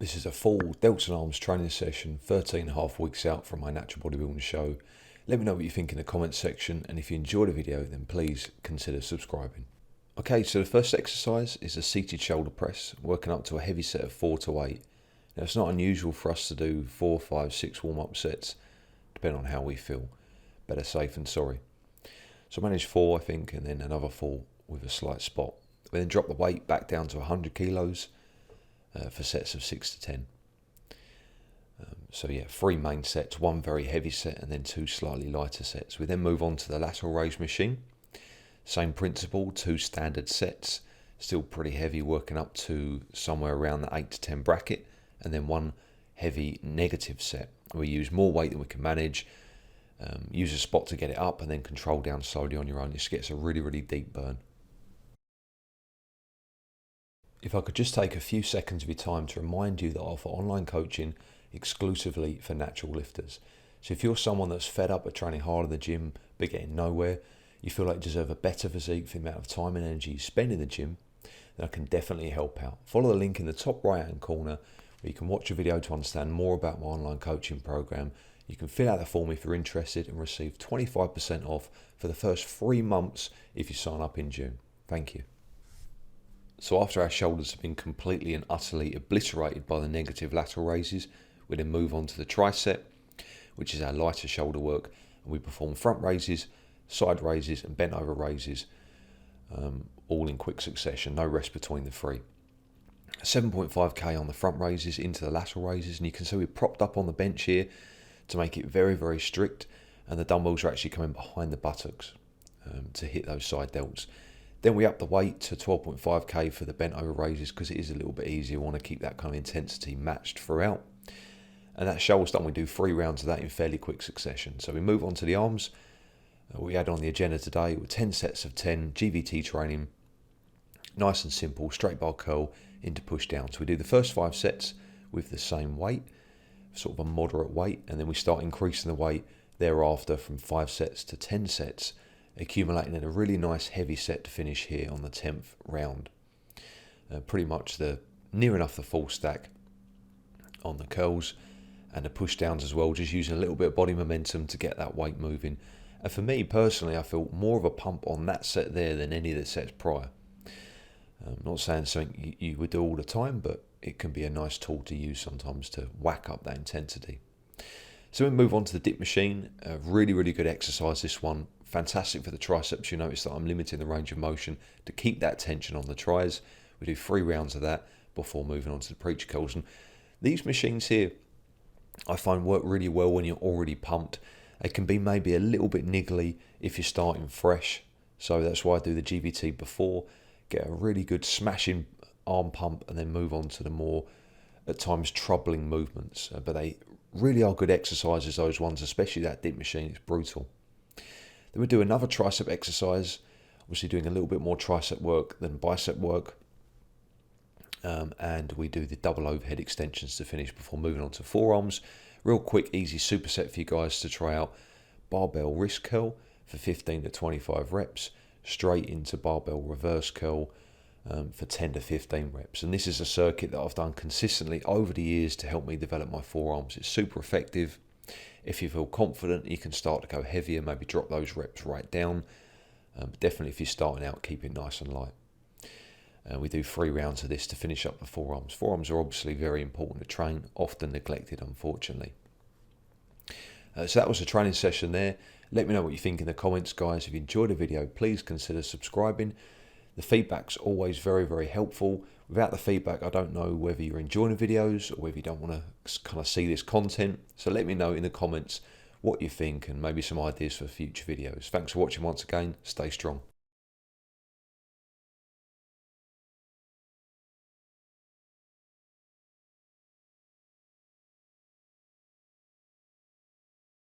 This is a full delts and arms training session, 13.5 weeks out from my natural bodybuilding show. Let me know what you think in the comments section, and if you enjoyed the video, then please consider subscribing. Okay, so the first exercise is a seated shoulder press, working up to a heavy set of 4 to 8. Now, it's not unusual for us to do 4, 5, 6 warm-up sets, depending on how we feel. Better safe than sorry. So I managed 4, I think, and then another 4 with a slight spot. We then drop the weight back down to 100 kilos for sets of 6 to 10. So yeah, 3 main sets, 1 very heavy set, and then 2 slightly lighter sets. We then move on to the lateral raise machine. Same principle, 2 standard sets, still pretty heavy, working up to somewhere around the 8 to 10 bracket, and then 1 heavy negative set. We use more weight than we can manage, use a spot to get it up, and then control down slowly on your own. This gets a really, really deep burn. If I could just take a few seconds of your time to remind you that I offer online coaching exclusively for natural lifters. So if you're someone that's fed up at training hard in the gym but getting nowhere, you feel like you deserve a better physique for the amount of time and energy you spend in the gym, then I can definitely help out. Follow the link in the top right hand corner where you can watch a video to understand more about my online coaching program. You can fill out the form if you're interested and receive 25% off for the first 3 months if you sign up in June. Thank you. So after our shoulders have been completely and utterly obliterated by the negative lateral raises, we then move on to the tricep, which is our lighter shoulder work, and we perform front raises, side raises and bent over raises, all in quick succession, no rest between the 3. 7.5k on the front raises into the lateral raises, and you can see we're propped up on the bench here to make it very, very strict, and the dumbbells are actually coming behind the buttocks to hit those side delts. Then we up the weight to 12.5k for the bent over raises because it is a little bit easier. We want to keep that kind of intensity matched throughout. And that shoulder's done. We do 3 rounds of that in fairly quick succession. So we move on to the arms. We add on the agenda today with 10 sets of 10 GVT training. Nice and simple, straight bar curl into push down. So we do the first 5 sets with the same weight, sort of a moderate weight, and then we start increasing the weight thereafter from 5 sets to 10 sets, accumulating in a really nice heavy set to finish here on the 10th round. Pretty much near enough the full stack on the curls and the push downs as well, just using a little bit of body momentum to get that weight moving. And for me personally, I feel more of a pump on that set there than any of the sets prior. I'm not saying something you would do all the time, but it can be a nice tool to use sometimes to whack up that intensity. So we move on to the dip machine. A really, really good exercise, this one. Fantastic for the triceps. You notice that I'm limiting the range of motion to keep that tension on the tris. We do 3 rounds of that before moving on to the preacher curls. And these machines here, I find work really well when you're already pumped. They can be maybe a little bit niggly if you're starting fresh. So that's why I do the GVT before. Get a really good smashing arm pump and then move on to the more, at times, troubling movements. But they really are good exercises, those ones, especially that dip machine. It's brutal. Then we do another tricep exercise, obviously doing a little bit more tricep work than bicep work. And we do the double overhead extensions to finish before moving on to forearms. Real quick, easy superset for you guys to try out. Barbell wrist curl for 15 to 25 reps, straight into barbell reverse curl for 10 to 15 reps. And this is a circuit that I've done consistently over the years to help me develop my forearms. It's super effective. If you feel confident, you can start to go heavier, maybe drop those reps right down. But definitely if you're starting out, keep it nice and light. We do 3 rounds of this to finish up the forearms. Forearms are obviously very important to train, often neglected, unfortunately. So that was a training session there. Let me know what you think in the comments, guys. If you enjoyed the video, please consider subscribing. The feedback's always very, very helpful. Without the feedback, I don't know whether you're enjoying the videos or whether you don't want to kind of see this content. So let me know in the comments what you think and maybe some ideas for future videos. Thanks for watching once again. Stay strong.